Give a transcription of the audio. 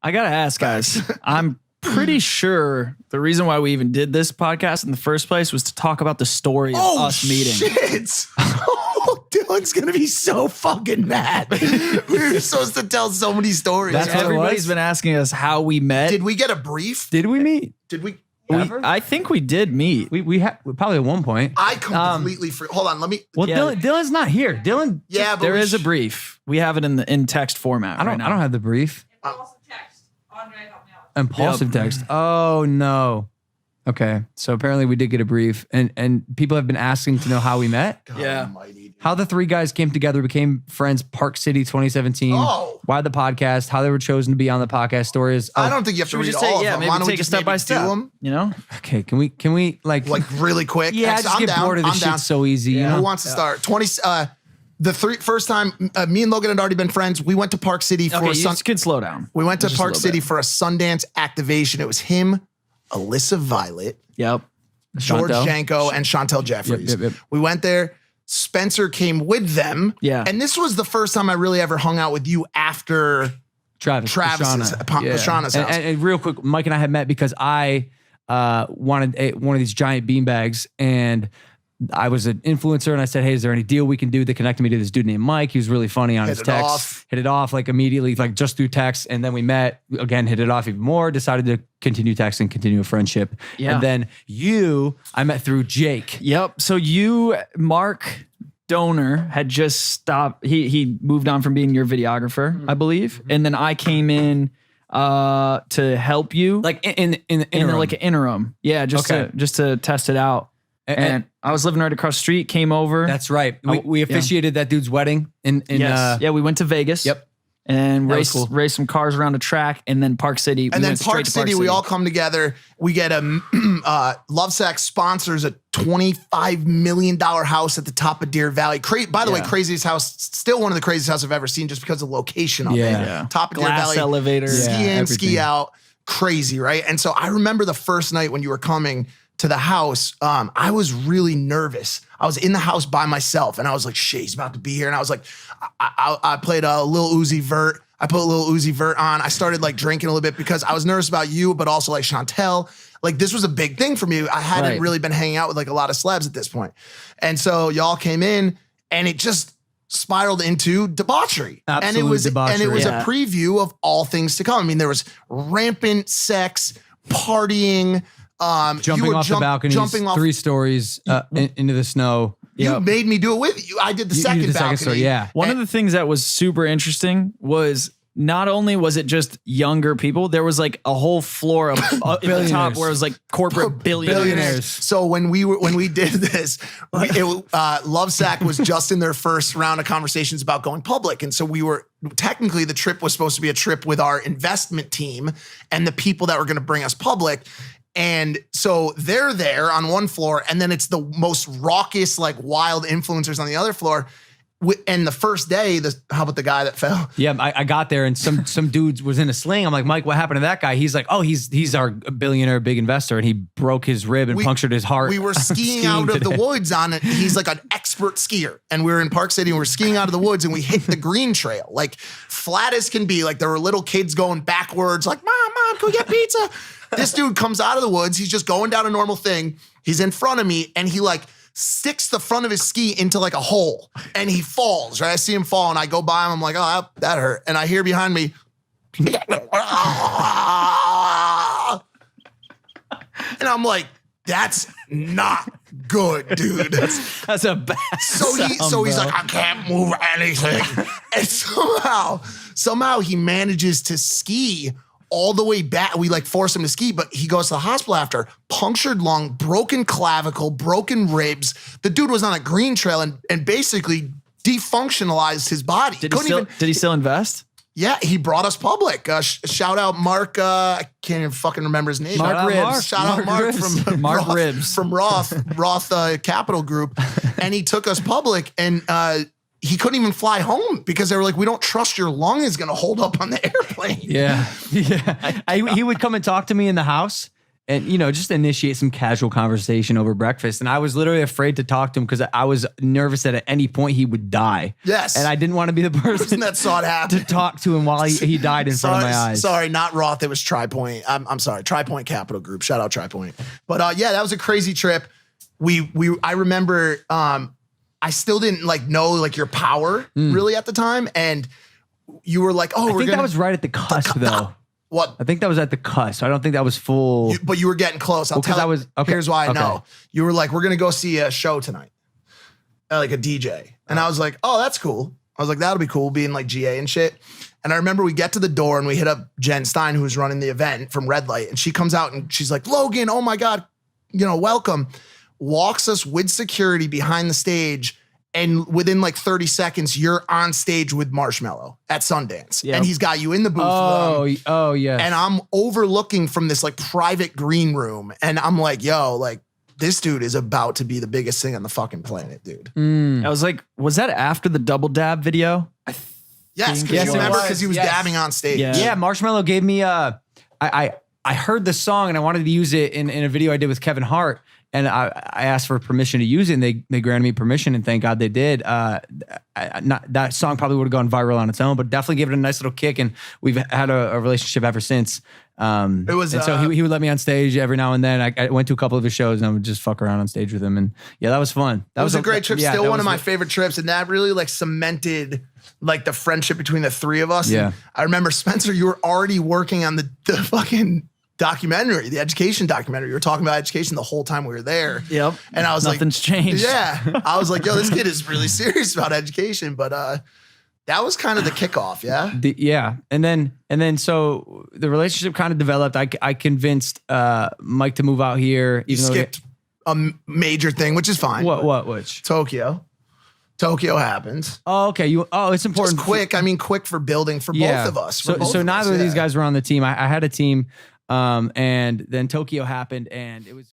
I gotta ask, guys. I'm pretty sure the reason why we even did this podcast in the first place was to talk about the story of us meeting. Shit. Oh, Dylan's gonna be so fucking mad. We were supposed to tell so many stories. Everybody's been asking us how we met. Did we get a brief? Did we meet? Did we? I think we did meet. We probably at one point. I completely forgot. Hold on, let me. Well, Dylan's not here. Dylan. Yeah, but there is a brief. We have it in text format. I don't have the brief. Impulsive text. Andre help me out. Impulsive text. Oh no. Okay, so apparently we did get a brief, and people have been asking to know how we met. God almighty, how the three guys came together, became friends. Park City 2017. Oh. Why the podcast? How they were chosen to be on the podcast. Stories. I don't think you have to read all of them. Maybe Why don't we take a just step by maybe step. do them? You know? Okay, can we like really quick? Yeah, I just get bored of this shit so easy. You know? Who wants to start? The first time me and Logan had already been friends. We went to Park City for you could slow down. We went to Just Park a little City bit. for a Sundance activation. It was him, Alyssa Violet, Yep. George Chantel. Janko, and Chantel Jeffries. Yep. We went there. Spencer came with them. Yeah. And this was the first time I really ever hung out with you after Travis's Pastrana's house. And real quick, Mike and I had met because I wanted one of these giant beanbags, and I was an influencer, and I said, hey, is there any deal we can do that connected me to this dude named Mike? He was really funny on his text. Hit it off like immediately, like just through text. And then we met again, hit it off even more, decided to continue texting, continue a friendship. Yeah. And then I met through Jake. Yep. So Mark Donor had just stopped. He moved on from being your videographer, I believe. And then I came in to help you. Like in the interim. Like an interim. Yeah, just to test it out. And I was living right across the street, came over. That's right. We officiated that dude's wedding in we went to Vegas. Yep. And raced some cars around a track, and then Park City. And then Park City, we all come together. We get a Lovesac sponsors a $25 million house at the top of Deer Valley. By the way, craziest house, still one of the craziest houses I've ever seen just because of the location of it. Yeah. Top of Deer Glass Valley. elevator. Ski in, everything. ski out. Crazy, right? And so I remember the first night when you were coming to the house, I was really nervous. I was in the house by myself, and I was like, shit, he's about to be here. And I was like, I played a Lil Uzi Vert. I put Lil Uzi Vert on. I started like drinking a little bit because I was nervous about you, but also like Chantel. Like this was a big thing for me. I hadn't really been hanging out with like a lot of celebs at this point. And so y'all came in, and it just spiraled into debauchery. Absolute and it was debauchery. a preview of all things to come. I mean, there was rampant sex, partying, jumping off the balcony, three stories into the snow. You made me do it with you. I did the second balcony. Story, yeah. One of the things that was super interesting was not only was it just younger people, there was like a whole floor of at the top where it was like corporate billionaires. So when we did this, Lovesac was just in their first round of conversations about going public. And so technically the trip was supposed to be a trip with our investment team and the people that were going to bring us public. And so they're there on one floor, and then it's the most raucous, like wild influencers on the other floor. And the first day, how about the guy that fell? Yeah, I got there, and some dude was in a sling. I'm like, Mike, what happened to that guy? He's like, oh, he's our billionaire, big investor, and he broke his rib and punctured his heart. We were skiing out of the woods on it. He's like an expert skier, and we were in Park City, and we're skiing out of the woods, and we hit the green trail, like flat as can be. Like there were little kids going backwards, like, Mom, can we get pizza? This dude comes out of the woods. He's just going down a normal thing. He's in front of me, and he like sticks the front of his ski into like a hole, and he falls, right? I see him fall, and I go by him. I'm like, oh, that hurt. And I hear behind me, and I'm like, that's not good, dude. That's a bad So he's like, I can't move anything. And somehow he manages to ski all the way back. We like force him to ski, but he goes to the hospital after, punctured lung, broken clavicle, broken ribs. The dude was on a green trail and basically defunctionalized his body. Did he still invest? Yeah, he brought us public. Shout out Mark. I can't even fucking remember his name. Mark Ribs. Shout out Mark from Mark Ribs from Roth Capital Group, and he took us public, and he couldn't even fly home because they were like, we don't trust your lung is going to hold up on the airplane. Yeah. He would come and talk to me in the house, and just initiate some casual conversation over breakfast. And I was literally afraid to talk to him because I was nervous that at any point he would die. Yes. And I didn't want to be the person that saw it happen to talk to him while he died in front of my eyes. Sorry, not Roth. It was TriPoint. I'm sorry, TriPoint Capital Group. Shout out TriPoint. But yeah, that was a crazy trip. I remember I still didn't know your power really at the time, and you were like, "Oh, I think that was right at the cusp, though." What? I think that was at the cusp. I don't think that was full. But you were getting close. I'll tell you. Okay. Here's why I know. You were like, "We're gonna go see a show tonight, like a DJ," and I was like, "Oh, that's cool." I was like, "That'll be cool, being like GA and shit." And I remember we get to the door and we hit up Jen Stein, who was running the event from Red Light, and she comes out and she's like, "Logan, oh my god, welcome." Walks us with security behind the stage. And within 30 seconds, you're on stage with Marshmello at Sundance. Yep. And he's got you in the booth. Oh, yeah. And I'm overlooking from this private green room. And I'm like, yo, this dude is about to be the biggest thing on the fucking planet, dude. I was like, was that after the double dab video? Yes, Yes, because it remember, was. because he was Yes. dabbing on stage. Yeah. Yeah, Marshmello gave me I heard the song and I wanted to use it in a video I did with Kevin Hart. And I asked for permission to use it, and they granted me permission, and thank God they did. That song probably would have gone viral on its own, but definitely gave it a nice little kick, and we've had a relationship ever since. It was, and so he would let me on stage every now and then. I went to a couple of his shows, and I would just fuck around on stage with him, and yeah, that was fun. That was a great trip. Still one of my favorite trips, and that really cemented the friendship between the three of us. Yeah. And I remember, Spencer, you were already working on the fucking documentary, the education documentary. You were talking about education the whole time we were there. Yep. And I was Nothing's changed. Yeah. I was like, yo, this kid is really serious about education. But that was kind of the kickoff, yeah? Yeah. And then so the relationship kind of developed. I convinced Mike to move out here. You skipped a major thing, which is fine. Which? Tokyo happens. Oh, okay. It's important. Just quick. Quick for building for both of us. So neither of these guys were on the team. I had a team, and then Tokyo happened, and it was.